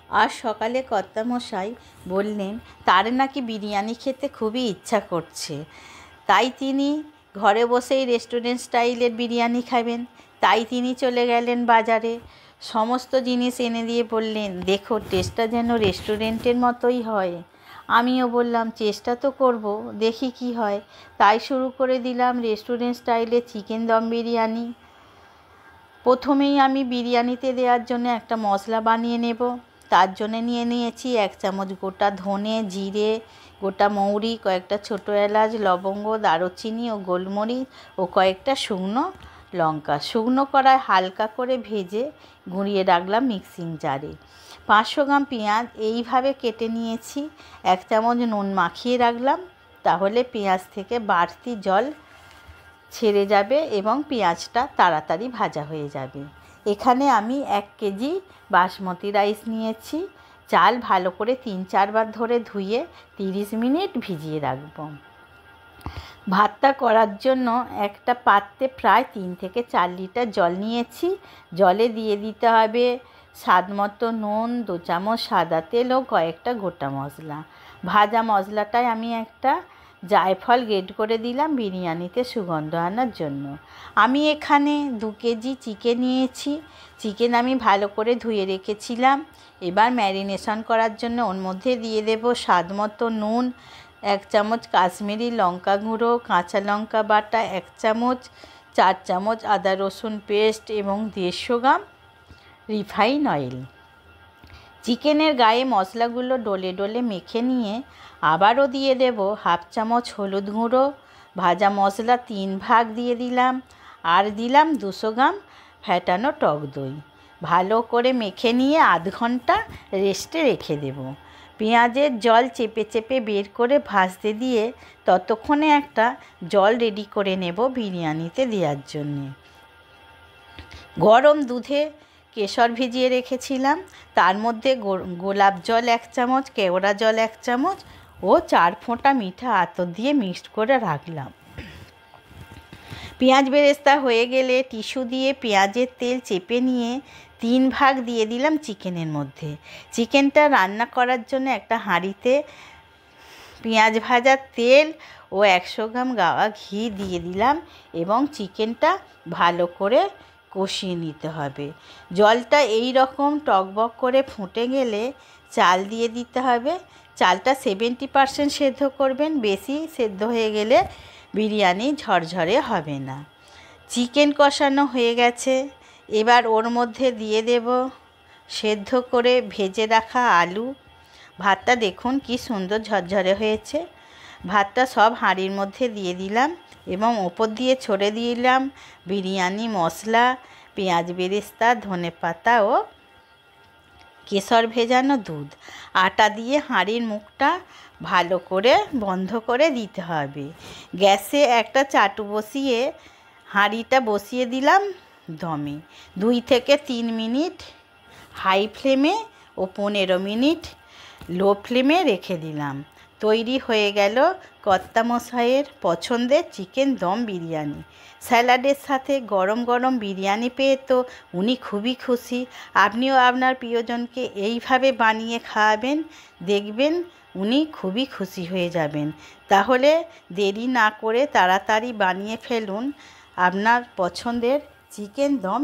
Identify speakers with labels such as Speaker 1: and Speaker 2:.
Speaker 1: আজ সকালে কর্তামশাই বললেন তার নাকি বিরিয়ানি খেতে খুবই ইচ্ছা করছে, তাই তিনি ঘরে বসেই রেস্টুরেন্ট স্টাইলের বিরিয়ানি খাবেন। তাই তিনি চলে গেলেন বাজারে, সমস্ত জিনিস এনে দিয়ে বললেন, দেখো টেস্টটা যেন রেস্টুরেন্টের মতোই হয়। আমিও বললাম চেষ্টা তো করব, দেখি কি হয়। তাই শুরু করে দিলাম রেস্টুরেন্ট স্টাইলে চিকেন দম বিরিয়ানি। প্রথমেই আমি বিরিয়ানিতে দেওয়ার জন্য একটা মশলা বানিয়ে নেব। তার জন্য নিয়ে নিয়েছি 1 চামচ গোটা ধনে, জিরে, গোটা মৌরি, কয়েকটা ছোটো এলাচ, লবঙ্গ, দারুচিনি ও গোলমরিচ ও কয়েকটা শুকনো লঙ্কা। শুকনো কড়ায় হালকা করে ভেজে গুঁড়িয়ে রাখলাম মিক্সিং জারে। 500 গ্রাম পেঁয়াজ এইভাবে কেটে নিয়েছি। 1 চামচ নুন মাখিয়ে রাখলাম, তাহলে পেঁয়াজ থেকে বাড়তি জল ছেড়ে যাবে এবং পেঁয়াজটা তাড়াতাড়ি ভাজা হয়ে যাবে। এখানে আমি 1 কেজি বাসমতি রাইস নিয়েছি। চাল ভালো করে 3-4 বার ধরে ধুয়ে 30 মিনিট ভিজিয়ে রাখব। ভাতটা করার জন্য একটা পাত্রে প্রায় 3 থেকে 4 লিটার জল নিয়েছি। জলে দিয়ে দিতে হবে স্বাদ মতো নুন, 2 চামচ সাদা তেল ও কয়েকটা গোটা মশলা। ভাজা মশলাটায় আমি একটা জায়ফল গ্রেট করে দিলাম বিরিয়ানিতে সুগন্ধ আনার জন্য। আমি এখানে 2 কেজি চিকেন নিয়েছি। চিকেন আমি ভালো করে ধুয়ে রেখেছিলাম। এবার ম্যারিনেশন করার জন্য ওর মধ্যে দিয়ে দেব স্বাদ মতো নুন, 1 চামচ কাশ্মীরি লঙ্কা গুঁড়ো, কাঁচা লঙ্কা বাটা 1 চামচ, 4 চামচ আদা রসুন পেস্ট এবং 150 গ্রাম রিফাইন অয়েল। চিকেনের গায়ে মশলাগুলো ডলে ডলে মেখে নিয়ে আবারও দিয়ে দেব 1/2 চামচ হলুদ গুঁড়ো, ভাজা মশলা 3 ভাগ দিয়ে দিলাম, আর দিলাম 200 গ্রাম ফ্যাটানো টক দই। ভালো করে মেখে নিয়ে আধ ঘন্টা রেস্টে রেখে দেব। পেঁয়াজের জল চেপে চেপে বের করে ভাজতে দিয়ে ততক্ষণে একটা জল রেডি করে নেব বিরিয়ানিতে দেওয়ার জন্যে। গরম দুধে কেশর ভিজিয়ে রেখেছিলাম, তার মধ্যে গোলাপ জল 1 চামচ, কেওড়া জল 1 চামচ ও 4 ফোঁটা মিঠা আতর দিয়ে মিক্সড করে রাখলাম। পেঁয়াজ বেরেস্তা হয়ে গেলে টিস্যু দিয়ে পেঁয়াজের তেল চেপে নিয়ে 3 ভাগ দিয়ে দিলাম চিকেনের মধ্যে। চিকেনটা রান্না করার জন্য একটা হাঁড়িতে পেঁয়াজ ভাজার তেল ও 100 গ্রাম গাওয়া ঘি দিয়ে দিলাম এবং চিকেনটা ভালো করে কষিয়ে নিতে হবে। জলটা এই রকম টকবক করে ফুটে গেলে চাল দিয়ে দিতে হবে। চালটা 70% সেদ্ধ করবেন, বেশি সেদ্ধ হয়ে গেলে বিরিয়ানি ঝরঝরে হবে না। চিকেন কষানো হয়ে গেছে, এবার ওর মধ্যে দিয়ে দেব সেদ্ধ করে ভেজে রাখা আলু। ভাতটা দেখুন কি সুন্দর ঝরঝরে হয়েছে। ভাতটা সব হাঁড়ির মধ্যে দিয়ে দিলাম এবং ওপর দিয়ে ছড়ে দিলাম বিরিয়ানি মশলা, পেঁয়াজ বেরেস্তা, ধনেপাতা ও কেশর ভেজানো দুধ। আটা দিয়ে হাঁড়ির মুখটা ভালো করে বন্ধ করে দিতে হবে। গ্যাসে একটা চাটু বসিয়ে হাঁড়িটা বসিয়ে দিলাম দমে। 2 থেকে 3 মিনিট হাই ফ্লেমে ও 15 মিনিট লো ফ্লেমে রেখে দিলাম। তৈরি হয়ে গেল কর্তামশাইয়ের পছন্দের চিকেন দম বিরিয়ানি। স্যালাডের সাথে গরম গরম বিরিয়ানি পেয়ে তো উনি খুবই খুশি। আপনিও আপনার প্রিয়জনকে এইভাবে বানিয়ে খাওয়াবেন, দেখবেন উনি খুবই খুশি হয়ে যাবেন। তাহলে দেরি না করে তাড়াতাড়ি বানিয়ে ফেলুন আপনার পছন্দের চিকেন দম।